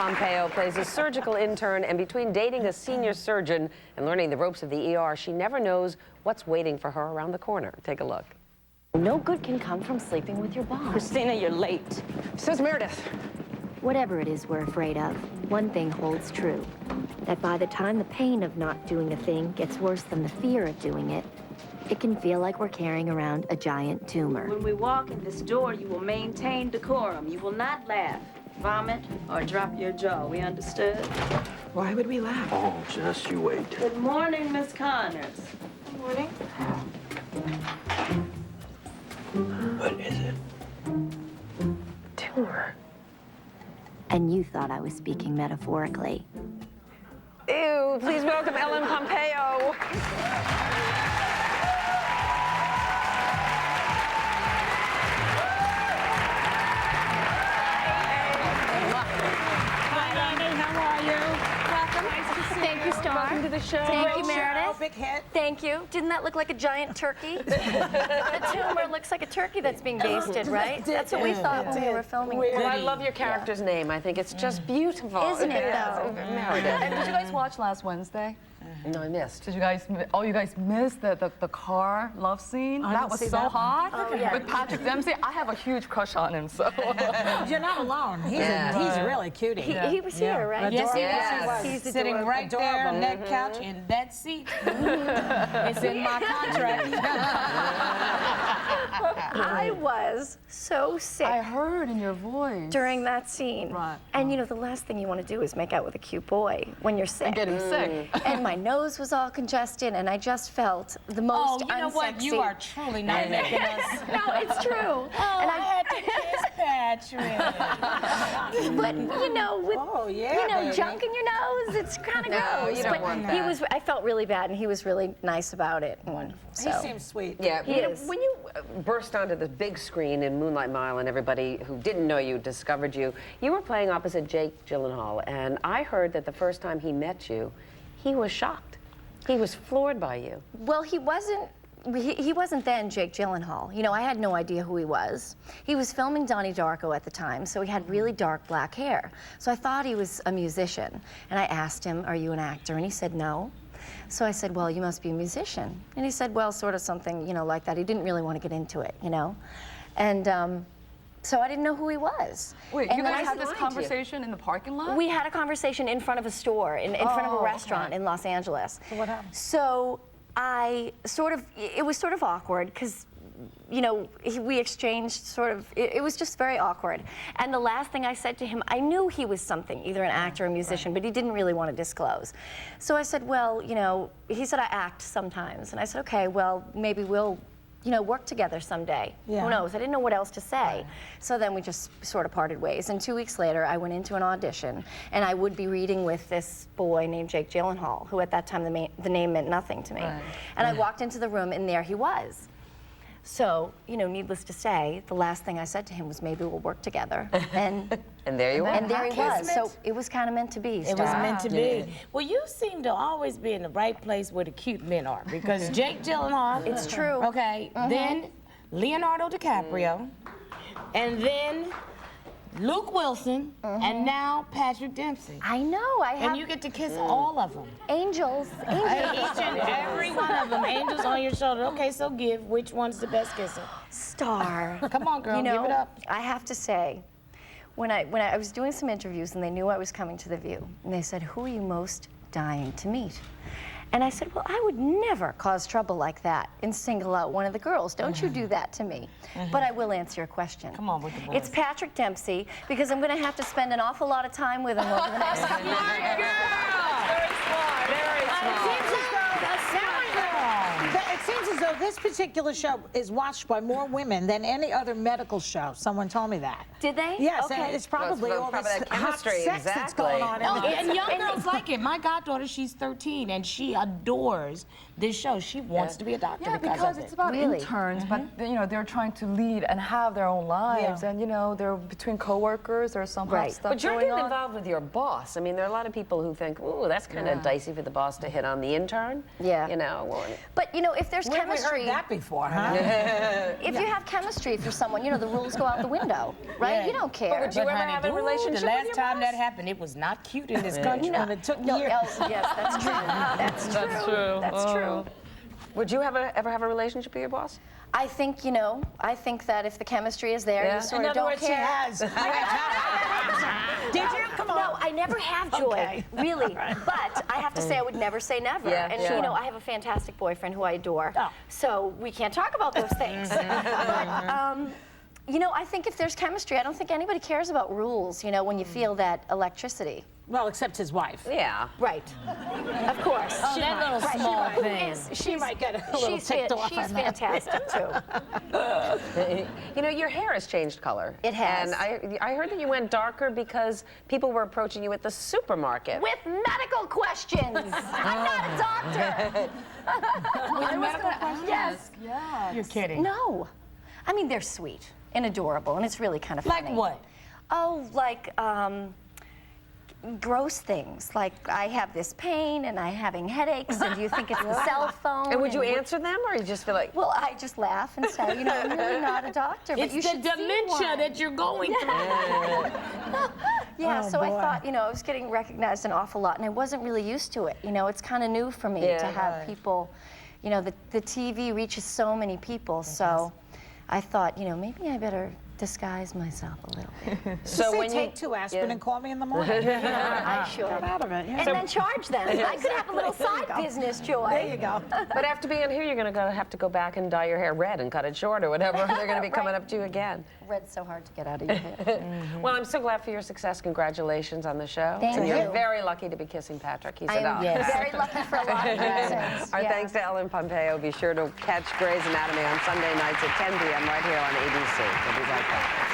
Pompeo plays a surgical intern, and between dating a senior surgeon and learning the ropes of the ER, she never knows what's waiting for her around the corner. Take a look. No good can come from sleeping with your boss. Christina, you're late. Says Meredith. Whatever it is we're afraid of, one thing holds true. That by the time the pain of not doing a thing gets worse than the fear of doing it, it can feel like we're carrying around a giant tumor. When we walk in this door, you will maintain decorum. You will not laugh, vomit, or drop your jaw. We understood? Why would we laugh? Oh, just you wait. Good morning, Miss Connors. Good morning. What is it? Tumor. And you thought I was speaking metaphorically. Ew, please welcome Ellen Pompeo. Thank you, Star. Welcome to the show. Thank you, Meredith. Big hit. Thank you. Didn't that look like a giant turkey? The tumor looks like a turkey that's being basted, right? That's what we thought when we were filming. Well, I love your character's name. I think it's just beautiful. Isn't it, Yes. though? Meredith. And did you guys watch last Wednesday? No, I missed. Did you guys? Oh, you guys missed the car love scene. That was so hot. With Patrick Dempsey, I have a huge crush on him. So You're not alone. He's really cutie. He was here, right? Yes, Yes. He's Sitting right there on that couch in that seat. It's in my contract. I was so sick I heard in your voice. during that scene. Right. And you know, the last thing you want to do is make out with a cute boy when you're sick. And get him sick. And my nose was all congested, and I just felt the most Oh, you know what? You unsexy- are truly not making us. No, it's true. Oh, and I had to kiss Patrick. But you know, with baby. junk in your nose, it's kind of gross. you don't But want he that. was. I felt really bad, and he was really nice about it. Wonderful. He seems sweet. Yeah, He you know, is. when you burst onto the big screen in Moonlight Mile and everybody who didn't know you discovered you, you were playing opposite Jake Gyllenhaal, and I heard that the first time he met you, he was shocked. He was floored by you. Well, he wasn't. He wasn't then Jake Gyllenhaal. You know, I had no idea who he was. He was filming Donnie Darko at the time, so he had really dark black hair. So I thought he was a musician. And I asked him, "Are you an actor?" And he said, "No." So I said, "Well, you must be a musician." And he said, "Well, sort of something, you know, like that." He didn't really want to get into it, you know. And so I didn't know who he was. Wait, And you then guys I had this lied to you. conversation in the parking lot? We had a conversation in front of a store, in front of a restaurant in Los Angeles. So what happened? So I it was sort of awkward because, you know, we exchanged sort of, it was just very awkward. And the last thing I said to him, I knew he was something, either an actor or a musician, but he didn't really want to disclose. So I said, well, you know, he said, I act sometimes. And I said, okay, well, maybe we'll, you know, work together someday. Yeah. Who knows? I didn't know what else to say. So then we just sort of parted ways. And 2 weeks later, I went into an audition, and I would be reading with this boy named Jake Gyllenhaal, who at that time the name meant nothing to me. Right. And I walked into the room, and there he was. So, you know, needless to say, the last thing I said to him was, maybe we'll work together. And And there you were. and there he was. Kismet. So it was kind of meant to be. It was Star. meant to be. Well, you seem to always be in the right place where the cute men are, because Jake Gyllenhaal. It's true. Okay, then Leonardo DiCaprio, and then Luke Wilson, and now Patrick Dempsey. I know. I have And you get to kiss all of them. angels. Each and every one of them, angels on your shoulder. Okay, so give. Which one's the best kisser? Star. Come on, girl, You know, give it up. I have to say, when I was doing some interviews and they knew I was coming to The View, and they said, who are you most dying to meet? And I said, well, I would never cause trouble like that and single out one of the girls. Don't you do that to me. But I will answer your question. Come on with the boys. It's Patrick Dempsey, because I'm going to have to spend an awful lot of time with him over the next couple of years. Very smart. Very smart. It seems as though this particular show is watched by more women than any other medical show. Someone told me that. Did they? Yes, Okay. and it's probably Well, it's all probably this that hot chemistry, sex that's exactly. going on. Oh, in and young girls like it. My goddaughter, she's 13, and she adores this show. She wants to be a doctor Yeah, because because of it's it. about Really? interns, but you know they're trying to lead and have their own lives, Yeah. and you know they're between coworkers. There's some hot Right. stuff But you're going getting on. involved with your boss. I mean, there are a lot of people who think, ooh, that's kind of dicey for the boss to hit on the intern. Yeah. You know, well, But, you know, if there's Where have we chemistry, heard that before, huh? if you have chemistry for someone, you know, the rules go out the window, right? Yeah. You don't care. would you ever honey, have a ooh, relationship The with last your time boss? that happened, it was not cute in this country. And it took No, years. yes, that's true. That's true. That's true. That's true. Would you ever have a relationship with your boss? I think, you know, I think that if the chemistry is there, Yeah. you sort In of other don't words, she care. has. Did you? Come on. No, I never have, Joy, Okay. really. But I have to say, I would never say never. Yeah, and, sure. you know, I have a fantastic boyfriend who I adore. Oh. So we can't talk about those things. But, you know, I think if there's chemistry, I don't think anybody cares about rules, you know, when you feel that electricity. Well, except his wife. Yeah. Right. Of course. Oh, that little small thing. She might get a little ticked off She's on that. fantastic, too. You know, your hair has changed color. It has. And I heard that you went darker because people were approaching you at the supermarket. With medical questions. I'm not a doctor. Yes. You're kidding. No. I mean, they're sweet and adorable, and it's really kind of funny. Like what? Oh, like gross things. Like I have this pain and I'm having headaches, and do you think it's the cell phone? And would you answer them, or you just feel like, Well, I just laugh and say, you know, I'm really not a doctor, but It's you the should see dementia one. that you're going through. Yeah, Oh, so I boy. thought, you know, I was getting recognized an awful lot, and I wasn't really used to it. You know, it's kind of new for me Yeah. to have people, you know, the TV reaches so many people, so I thought, you know, maybe I better disguise myself a little bit. so Say, when you take 2 aspirin Yeah. and call me in the morning. I should. Get out of it. Yeah. And then charge them. I could have a little side business, Joy. There you go. But after being here, you're going to have to go back and dye your hair red and cut it short or whatever. They're going to be coming up to you again. Red's so hard to get out of your hair. Well, I'm so glad for your success. Congratulations on the show. Thank and you. You're very lucky to be kissing Patrick. He's a I'm doll. very lucky for a lot of reasons. Our Yeah. thanks to Ellen Pompeo. Be sure to catch Grey's Anatomy on Sunday nights at 10 p.m. right here on ABC. We'll be right back.